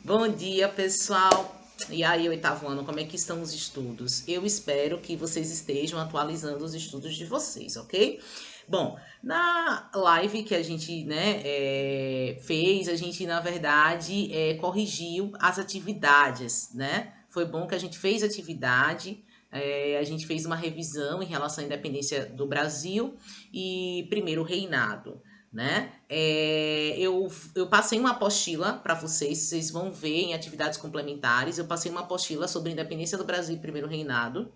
Bom dia, pessoal! E aí, oitavo ano, como é que estão os estudos? Eu espero que vocês estejam atualizando os estudos de vocês, ok? Bom, na live que a gente fez, a gente, na verdade, corrigiu as atividades, né? Foi bom que a gente fez atividade, a gente fez uma revisão em relação à independência do Brasil e primeiro reinado, né? Eu passei uma apostila para vocês vão ver em atividades complementares. Eu passei uma apostila sobre a independência do Brasil e primeiro reinado.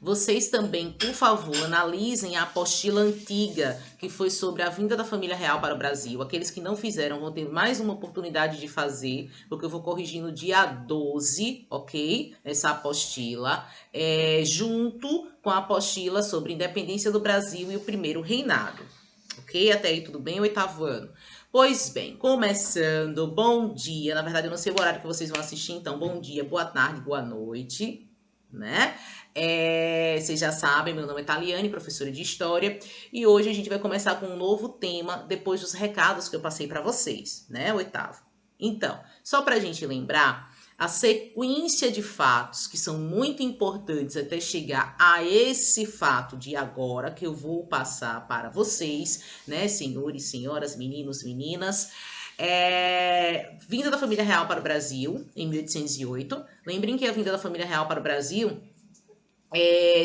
Vocês também, por favor, analisem a apostila antiga, que foi sobre a vinda da família real para o Brasil. Aqueles que não fizeram vão ter mais uma oportunidade de fazer, porque eu vou corrigir no dia 12, ok? Essa apostila, junto com a apostila sobre a independência do Brasil e o primeiro reinado. Ok? Até aí tudo bem, oitavo ano? Pois bem, começando, bom dia. Na verdade, eu não sei o horário que vocês vão assistir, então bom dia, boa tarde, boa noite, né? Vocês já sabem, meu nome é Taliane, professora de História, e hoje a gente vai começar com um novo tema, depois dos recados que eu passei para vocês, né, oitavo? Então, só para a gente lembrar, a sequência de fatos que são muito importantes até chegar a esse fato de agora, que eu vou passar para vocês, né, senhores, senhoras, meninos, meninas, vinda da família real para o Brasil, em 1808. Lembrem que a vinda da família real para o Brasil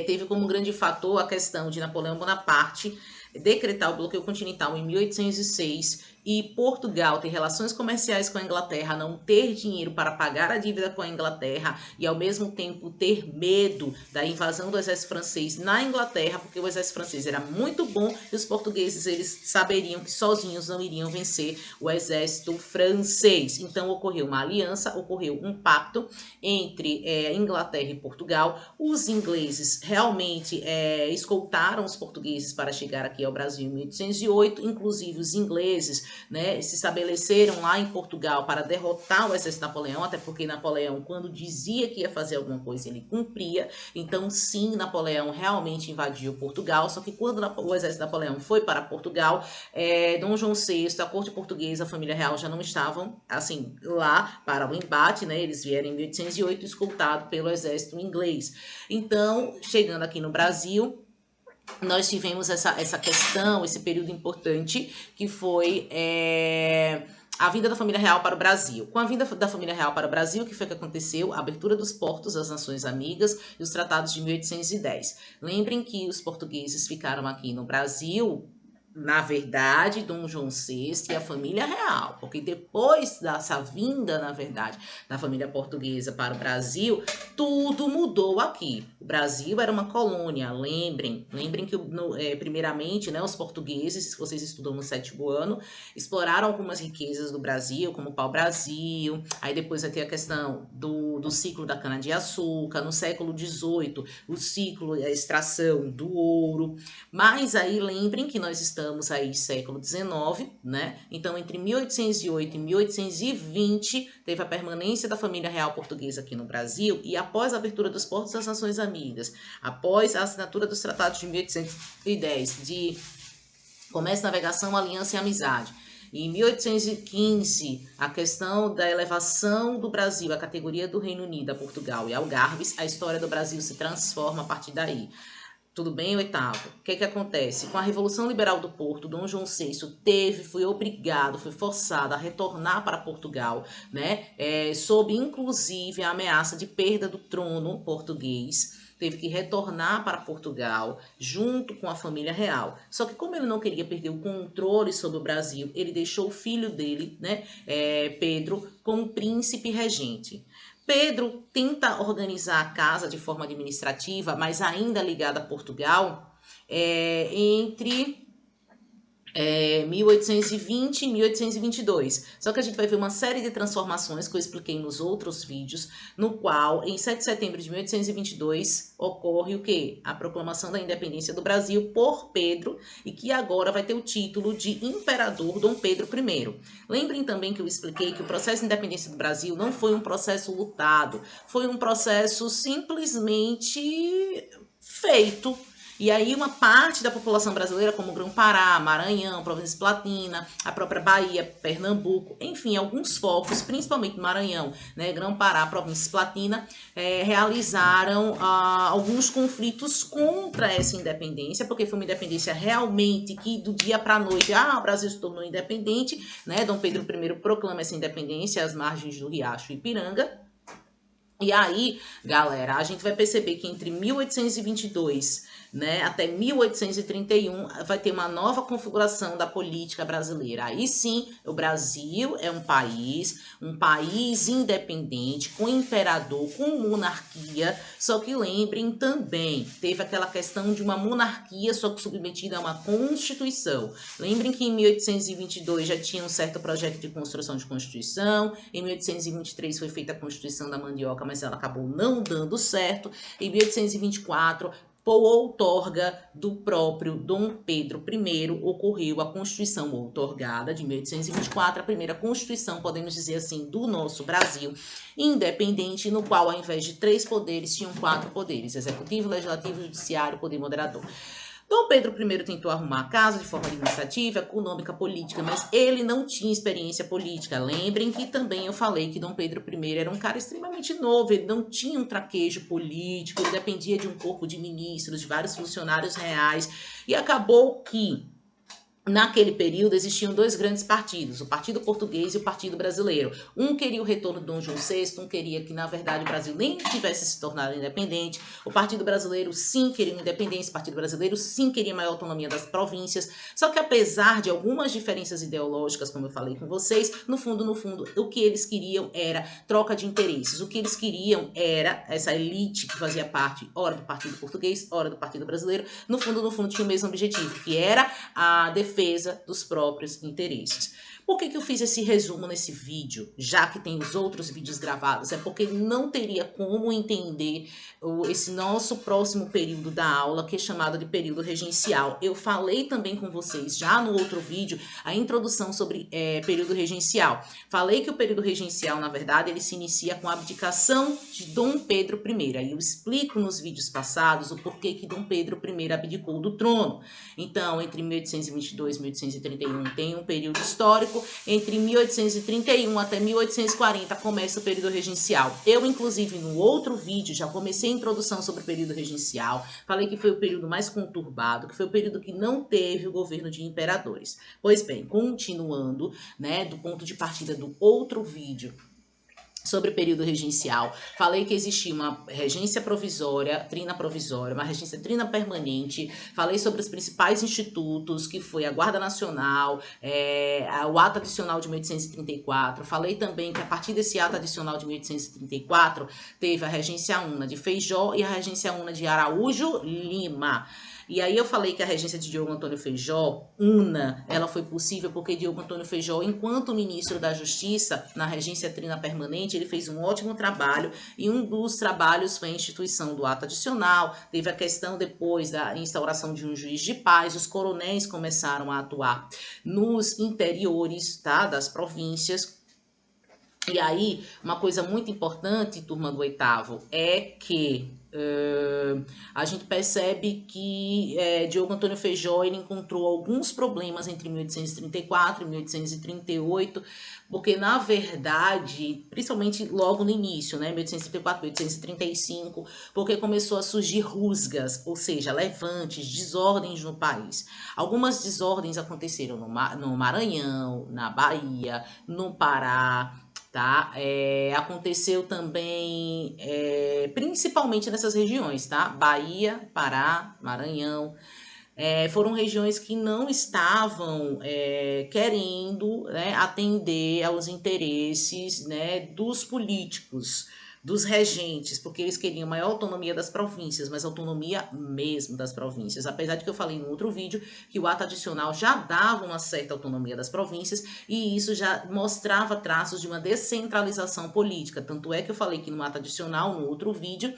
teve como grande fator a questão de Napoleão Bonaparte decretar o bloqueio continental em 1806 e Portugal ter relações comerciais com a Inglaterra, não ter dinheiro para pagar a dívida com a Inglaterra e ao mesmo tempo ter medo da invasão do exército francês na Inglaterra, porque o exército francês era muito bom e os portugueses eles saberiam que sozinhos não iriam vencer o exército francês. Então ocorreu uma aliança, ocorreu um pacto entre Inglaterra e Portugal. Os ingleses realmente escoltaram os portugueses para chegar aqui ao Brasil em 1808, inclusive os ingleses, né, se estabeleceram lá em Portugal para derrotar o exército de Napoleão, até porque Napoleão, quando dizia que ia fazer alguma coisa, ele cumpria. Então, sim, Napoleão realmente invadiu Portugal, só que quando o exército de Napoleão foi para Portugal, Dom João VI, a corte portuguesa, a família real já não estavam, assim, lá para o embate, né, eles vieram em 1808 escoltado pelo exército inglês. Então, chegando aqui no Brasil, nós tivemos essa questão, esse período importante, que foi a vinda da família real para o Brasil. Com a vinda da família real para o Brasil, o que foi que aconteceu? A abertura dos portos às nações amigas e os tratados de 1810. Lembrem que os portugueses ficaram aqui no Brasil, na verdade, Dom João VI e a família real, porque depois dessa vinda, na verdade, da família portuguesa para o Brasil, tudo mudou aqui. O Brasil era uma colônia, lembrem que primeiramente, né, os portugueses, se vocês estudam no sétimo ano, exploraram algumas riquezas do Brasil, como o pau-brasil, aí depois vai ter a questão do ciclo da cana-de-açúcar, no século XVIII, o ciclo, a extração do ouro, mas aí lembrem que nós estamos aí século XIX, né? Então, entre 1808 e 1820, teve a permanência da família real portuguesa aqui no Brasil e após a abertura dos portos das Nações Amigas, após a assinatura dos tratados de 1810 de comércio, navegação, aliança e amizade, em 1815, a questão da elevação do Brasil à categoria do Reino Unido, a Portugal e Algarves, a história do Brasil se transforma a partir daí. Tudo bem, oitavo? O que acontece? Com a Revolução Liberal do Porto, Dom João VI foi obrigado, foi forçado a retornar para Portugal, né? Sob inclusive a ameaça de perda do trono português. Teve que retornar para Portugal junto com a família real. Só que como ele não queria perder o controle sobre o Brasil, ele deixou o filho dele, né, Pedro, como príncipe regente. Pedro tenta organizar a casa de forma administrativa, mas ainda ligada a Portugal, entre 1820 e 1822. Só que a gente vai ver uma série de transformações que eu expliquei nos outros vídeos, no qual, em 7 de setembro de 1822, ocorre o quê? A proclamação da independência do Brasil por Pedro, e que agora vai ter o título de Imperador Dom Pedro I. Lembrem também que eu expliquei que o processo de independência do Brasil não foi um processo lutado, foi um processo simplesmente feito. E aí uma parte da população brasileira, como Grão-Pará, Maranhão, Província Platina, a própria Bahia, Pernambuco, enfim, alguns focos, principalmente Maranhão, né, Grão-Pará, Província Platina, realizaram alguns conflitos contra essa independência, porque foi uma independência realmente que do dia para a noite, o Brasil se tornou independente, né? Dom Pedro I proclama essa independência às margens do Riacho Ipiranga. E aí, galera, a gente vai perceber que entre 1822, né, até 1831 vai ter uma nova configuração da política brasileira. Aí sim, o Brasil é um país independente, com imperador, com monarquia, só que lembrem também, teve aquela questão de uma monarquia só que submetida a uma constituição. Lembrem que em 1822 já tinha um certo projeto de construção de constituição, em 1823 foi feita a Constituição da Mandioca, mas ela acabou não dando certo. Em 1824, por outorga do próprio Dom Pedro I, ocorreu a Constituição outorgada de 1824, a primeira Constituição, podemos dizer assim, do nosso Brasil, independente, no qual, ao invés de 3 poderes, tinham 4 poderes: executivo, legislativo, judiciário, poder moderador. Dom Pedro I tentou arrumar a casa de forma administrativa, econômica, política, mas ele não tinha experiência política. Lembrem que também eu falei que Dom Pedro I era um cara extremamente novo, ele não tinha um traquejo político, ele dependia de um corpo de ministros, de vários funcionários reais, e acabou que naquele período existiam 2 grandes partidos, o Partido Português e o Partido Brasileiro. Um queria o retorno de Dom João VI, um queria que, na verdade, o Brasil nem tivesse se tornado independente. O Partido Brasileiro, sim, queria independência. O Partido Brasileiro, sim, queria maior autonomia das províncias. Só que, apesar de algumas diferenças ideológicas, como eu falei com vocês, no fundo, o que eles queriam era troca de interesses. O que eles queriam era essa elite que fazia parte, ora do Partido Português, ora do Partido Brasileiro, no fundo, tinha o mesmo objetivo, que era a defesa dos próprios interesses. Por que eu fiz esse resumo nesse vídeo, já que tem os outros vídeos gravados? É porque não teria como entender esse nosso próximo período da aula, que é chamado de período regencial. Eu falei também com vocês, já no outro vídeo, a introdução sobre período regencial. Falei que o período regencial, na verdade, ele se inicia com a abdicação de Dom Pedro I. Aí eu explico nos vídeos passados o porquê que Dom Pedro I abdicou do trono. Então, entre 1822 e 1831 tem um período histórico. Entre 1831 até 1840 começa o período regencial. Eu, inclusive, no outro vídeo já comecei a introdução sobre o período regencial. Falei que foi o período mais conturbado, que foi o período que não teve o governo de imperadores. Pois bem, continuando, né, do ponto de partida do outro vídeo sobre o período regencial, falei que existia uma regência provisória, trina provisória, uma regência trina permanente, falei sobre os principais institutos, que foi a Guarda Nacional, o ato adicional de 1834, falei também que a partir desse ato adicional de 1834, teve a regência una de Feijó e a regência una de Araújo Lima. E aí eu falei que a regência de Diogo Antônio Feijó, ela foi possível porque Diogo Antônio Feijó, enquanto ministro da Justiça, na regência trina permanente, ele fez um ótimo trabalho, e um dos trabalhos foi a instituição do ato adicional. Teve a questão depois da instauração de um juiz de paz, os coronéis começaram a atuar nos interiores, tá, das províncias. E aí, uma coisa muito importante, turma do 8º, é que a gente percebe que Diogo Antônio Feijó ele encontrou alguns problemas entre 1834 e 1838, porque na verdade, principalmente logo no início, né, 1834, 1835, porque começou a surgir rusgas, ou seja, levantes, desordens no país. Algumas desordens aconteceram no Maranhão, na Bahia, no Pará, tá? Aconteceu também, principalmente nessas regiões, tá? Bahia, Pará, Maranhão, foram regiões que não estavam querendo, né, atender aos interesses, né, dos políticos, dos regentes, porque eles queriam maior autonomia das províncias, mas autonomia mesmo das províncias. Apesar de que eu falei no outro vídeo que o ato adicional já dava uma certa autonomia das províncias e isso já mostrava traços de uma descentralização política. Tanto é que eu falei que no ato adicional, no outro vídeo,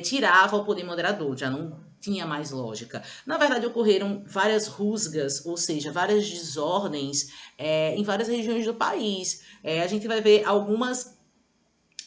tirava o poder moderador, já não tinha mais lógica. Na verdade, ocorreram várias rusgas, ou seja, várias desordens em várias regiões do país. A gente vai ver algumas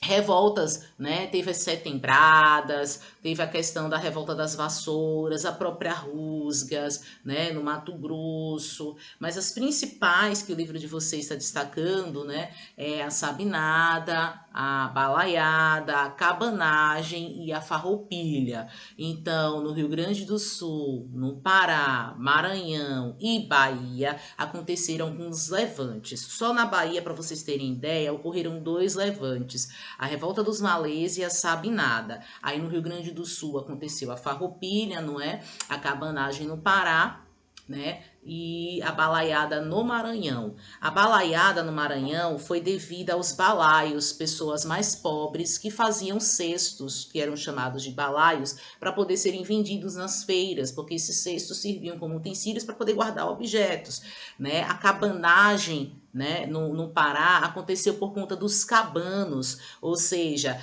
revoltas, né? Teve as setembradas, teve a questão da revolta das vassouras, a própria Rusgas, né? No Mato Grosso, mas as principais que o livro de vocês está destacando, né? É a Sabinada, a Balaiada, a Cabanagem e a Farroupilha. Então, no Rio Grande do Sul, no Pará, Maranhão e Bahia, aconteceram alguns levantes. Só na Bahia, para vocês terem ideia, ocorreram 2 levantes. A revolta dos malês e a sabinada. Aí no Rio Grande do Sul aconteceu a farroupilha, não é? A cabanagem no Pará, né? E a balaiada no Maranhão. A balaiada no Maranhão foi devida aos balaios, pessoas mais pobres que faziam cestos, que eram chamados de balaios, para poder serem vendidos nas feiras, porque esses cestos serviam como utensílios para poder guardar objetos, né? A cabanagem, né, no Pará aconteceu por conta dos cabanos, ou seja,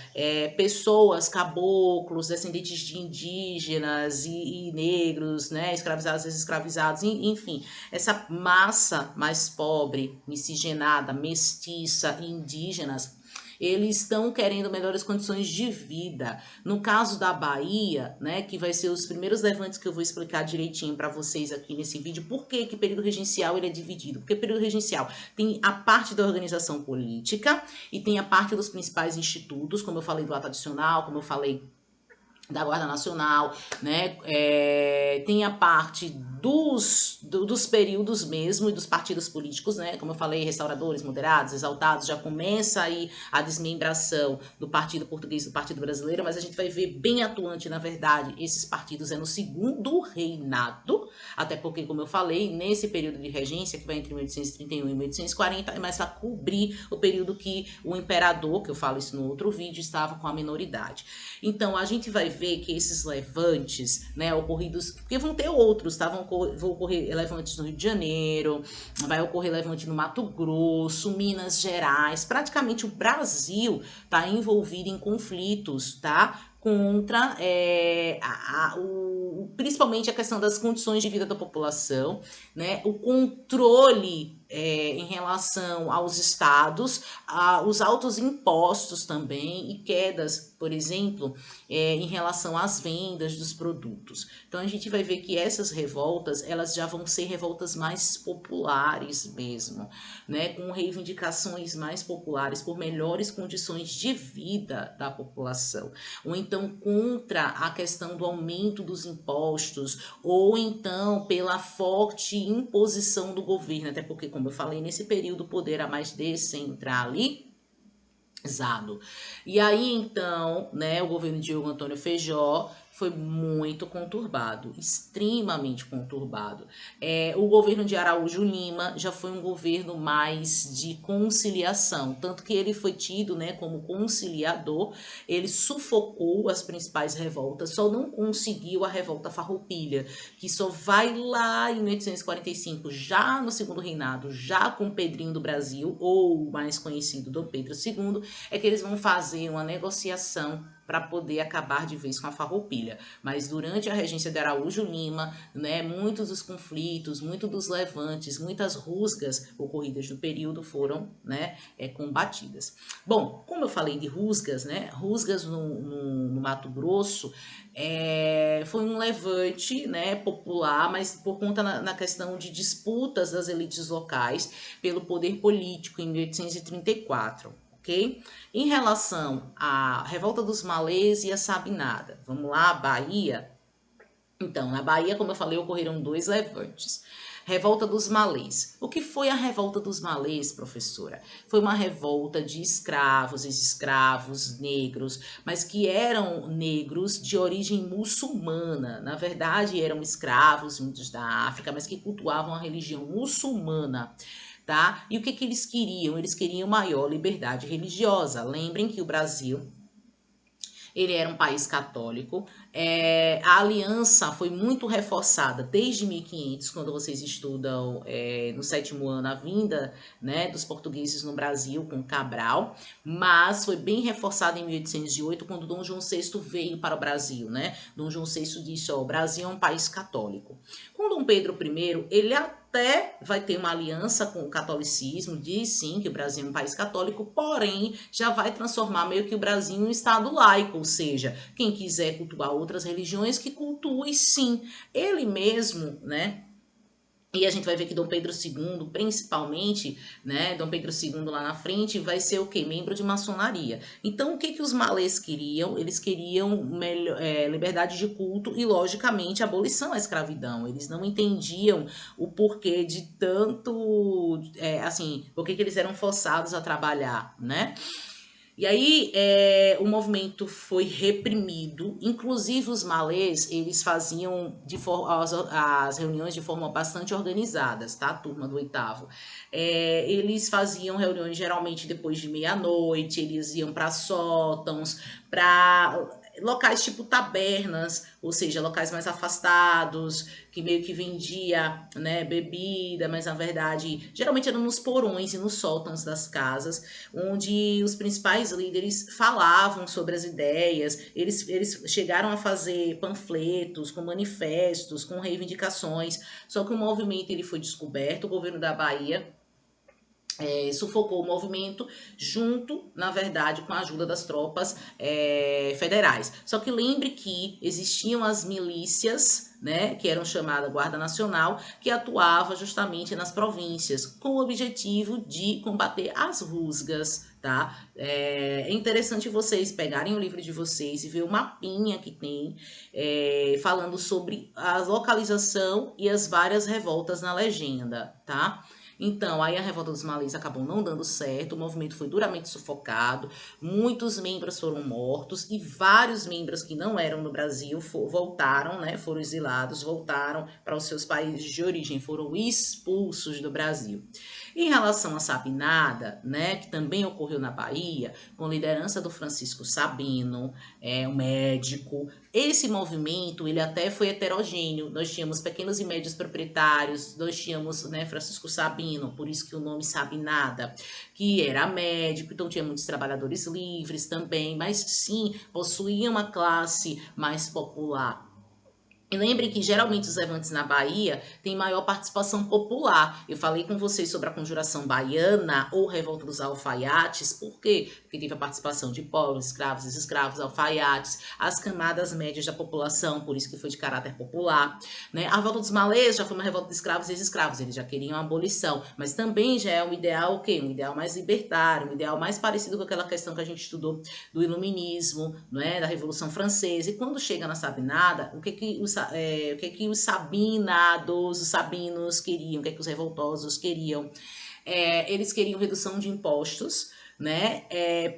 pessoas, caboclos, descendentes de indígenas e negros, né, escravizados, escravizados, enfim, essa massa mais pobre, miscigenada, mestiça e indígenas, eles estão querendo melhores condições de vida. No caso da Bahia, né, que vai ser os primeiros levantes que eu vou explicar direitinho para vocês aqui nesse vídeo, por que que período regencial ele é dividido? Porque período regencial tem a parte da organização política e tem a parte dos principais institutos, como eu falei do ato adicional, como eu falei da Guarda Nacional, né? Tem a parte dos períodos mesmo e dos partidos políticos, né? Como eu falei, restauradores, moderados, exaltados, já começa aí a desmembração do Partido Português e do Partido Brasileiro, mas a gente vai ver bem atuante, na verdade, esses partidos no segundo reinado, até porque, como eu falei, nesse período de regência, que vai entre 1831 e 1840, é mais para cobrir o período que o imperador, que eu falo isso no outro vídeo, estava com a minoridade. Então, a gente vai ver que esses levantes, né, ocorridos, porque vão ter outros, tá? Vão ocorrer levantes no Rio de Janeiro, vai ocorrer levante no Mato Grosso, Minas Gerais, praticamente o Brasil tá envolvido em conflitos, tá? Contra principalmente a questão das condições de vida da população, né? O controle em relação aos estados, os altos impostos também e quedas, por exemplo, em relação às vendas dos produtos. Então a gente vai ver que essas revoltas, elas já vão ser revoltas mais populares mesmo, né? Com reivindicações mais populares por melhores condições de vida da população, ou então contra a questão do aumento dos impostos, ou então pela forte imposição do governo, até porque, como eu falei, nesse período o poder era mais descentralizado. E aí, então, né, o governo de Diogo Antônio Feijó foi muito conturbado, extremamente conturbado. O governo de Araújo Lima já foi um governo mais de conciliação, tanto que ele foi tido, né, como conciliador. Ele sufocou as principais revoltas, só não conseguiu a revolta farroupilha, que só vai lá em 1845, já no segundo reinado, já com Pedrinho do Brasil, ou mais conhecido Dom Pedro II, é que eles vão fazer uma negociação para poder acabar de vez com a farroupilha. Mas durante a regência de Araújo Lima, né, muitos dos conflitos, muitos dos levantes, muitas rusgas ocorridas no período foram, né, combatidas. Bom, como eu falei de rusgas, né, rusgas no Mato Grosso, foi um levante, né, popular, mas por conta na questão de disputas das elites locais pelo poder político em 1834. Okay? Em relação à revolta dos malês e a sabinada, vamos lá, Bahia. Então, na Bahia, como eu falei, ocorreram 2 levantes. Revolta dos malês. O que foi a revolta dos malês, professora? Foi uma revolta de escravos, escravos negros, mas que eram negros de origem muçulmana. Na verdade, eram escravos vindos da África, mas que cultuavam a religião muçulmana. Tá? E o que eles queriam? Eles queriam maior liberdade religiosa. Lembrem que o Brasil, ele era um país católico. A aliança foi muito reforçada desde 1500, quando vocês estudam no 7º ano a vinda, né, dos portugueses no Brasil com Cabral, mas foi bem reforçada em 1808, quando Dom João VI veio para o Brasil, né? Dom João VI disse, ó, o Brasil é um país católico. Com Dom Pedro I, ele até vai ter uma aliança com o catolicismo, diz sim que o Brasil é um país católico, porém já vai transformar meio que o Brasil em um estado laico, ou seja, quem quiser cultuar outras religiões, que cultue sim. Ele mesmo, né? E a gente vai ver que Dom Pedro II, principalmente, né, Dom Pedro II lá na frente, vai ser o quê? Membro de maçonaria. Então, o que que os malês queriam? Eles queriam liberdade de culto e, logicamente, abolição à escravidão. Eles não entendiam o porquê de tanto, assim, por que eles eram forçados a trabalhar, né? E aí o movimento foi reprimido, inclusive os malês, eles faziam as reuniões de forma bastante organizadas, tá? Turma do oitavo. Eles faziam reuniões geralmente depois de meia-noite, eles iam para sótãos, para locais tipo tabernas, ou seja, locais mais afastados, que meio que vendia, né, bebida, mas na verdade, geralmente eram nos porões e nos sótãos das casas, onde os principais líderes falavam sobre as ideias, eles chegaram a fazer panfletos com manifestos, com reivindicações, só que o movimento ele foi descoberto, o governo da Bahia sufocou o movimento junto, na verdade, com a ajuda das tropas federais. Só que lembre que existiam as milícias, né, que eram chamadas Guarda Nacional, que atuava justamente nas províncias, com o objetivo de combater as rusgas, tá? É interessante vocês pegarem o livro de vocês e ver o mapinha que tem falando sobre a localização e as várias revoltas na legenda, tá? Então, aí a revolta dos malês acabou não dando certo, o movimento foi duramente sufocado, muitos membros foram mortos e vários membros que não eram no Brasil voltaram, né, foram exilados, voltaram para os seus países de origem, foram expulsos do Brasil. Em relação à Sabinada, né, que também ocorreu na Bahia, com liderança do Francisco Sabino, um médico, esse movimento, ele até foi heterogêneo, nós tínhamos pequenos e médios proprietários, nós tínhamos, né, Francisco Sabino, por isso que o nome Sabinada, que era médico, então tinha muitos trabalhadores livres também, mas sim, possuía uma classe mais popular. E lembrem que geralmente os levantes na Bahia têm maior participação popular. Eu falei com vocês sobre a conjuração baiana ou revolta dos alfaiates. Por quê? Porque teve a participação de povos, escravos, ex-escravos, alfaiates, as camadas médias da população, por isso que foi de caráter popular. Né? A revolta dos malês já foi uma revolta de escravos e ex-escravos, eles já queriam a abolição, mas também já é um ideal o quê? Um ideal mais libertário, um ideal mais parecido com aquela questão que a gente estudou do iluminismo, né? Da Revolução Francesa. E quando chega na Sabinada, o que os sabinados, os sabinos queriam, o que os revoltosos queriam? Eles queriam redução de impostos, né?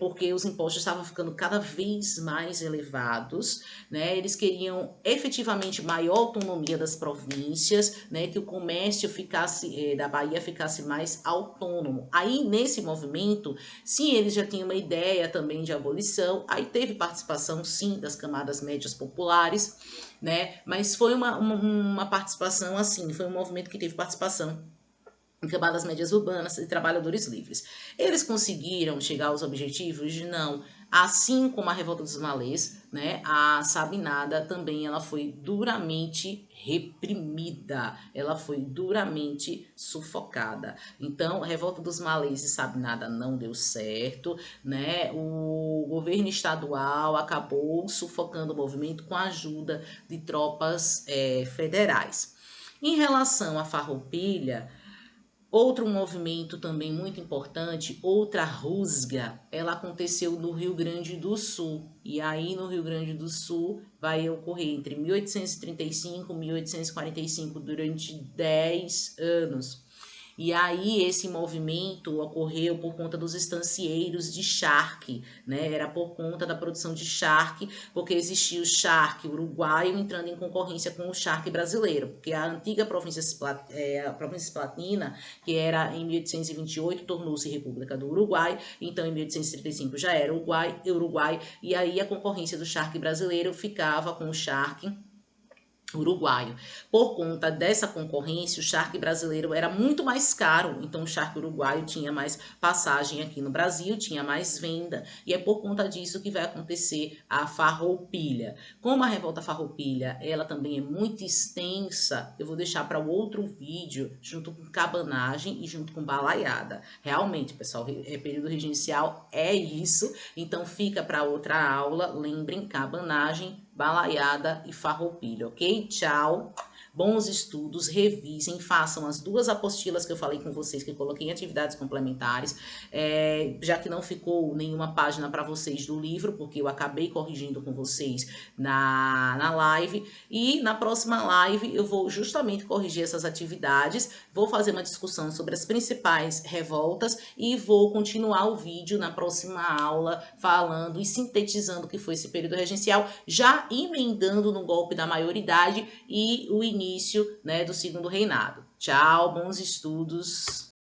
Porque os impostos estavam ficando cada vez mais elevados, né? Eles queriam efetivamente maior autonomia das províncias, né? Que o comércio ficasse da Bahia ficasse mais autônomo. Aí nesse movimento, sim, eles já tinham uma ideia também de abolição. Aí teve participação, sim, das camadas médias populares, né? Mas foi uma participação assim, foi um movimento que teve participação em camadas médias urbanas e trabalhadores livres. Eles conseguiram chegar aos objetivos? Não. Assim como a revolta dos malês, né, a Sabinada também ela foi duramente reprimida, ela foi duramente sufocada. Então, a revolta dos malês e Sabinada não deu certo, né? O governo estadual acabou sufocando o movimento com a ajuda de tropas federais. Em relação à Farroupilha, outro movimento também muito importante, outra rusga, ela aconteceu no Rio Grande do Sul. E aí no Rio Grande do Sul vai ocorrer entre 1835 e 1845, durante 10 anos. E aí esse movimento ocorreu por conta dos estancieiros de charque, né? Era por conta da produção de charque, porque existia o charque uruguaio entrando em concorrência com o charque brasileiro, porque a antiga província Cisplatina, que era em 1828, tornou-se República do Uruguai, então em 1835 já era Uruguai, e aí a concorrência do charque brasileiro ficava com o charque uruguaio. Por conta dessa concorrência, o charque brasileiro era muito mais caro, então o charque uruguaio tinha mais passagem aqui no Brasil, tinha mais venda, e é por conta disso que vai acontecer a farroupilha. Como a revolta farroupilha, ela também é muito extensa, eu vou deixar para o outro vídeo, junto com cabanagem e junto com balaiada. Realmente, pessoal, período regencial é isso, então fica para outra aula, lembrem, cabanagem, balaiada e farroupilha, ok? Tchau. Bons estudos, revisem, façam as duas apostilas que eu falei com vocês, que eu coloquei em atividades complementares, já que não ficou nenhuma página para vocês do livro, porque eu acabei corrigindo com vocês na live, e na próxima live eu vou justamente corrigir essas atividades, vou fazer uma discussão sobre as principais revoltas e vou continuar o vídeo na próxima aula falando e sintetizando o que foi esse período regencial, já emendando no golpe da maioridade e o início, né, do segundo reinado. Tchau, bons estudos!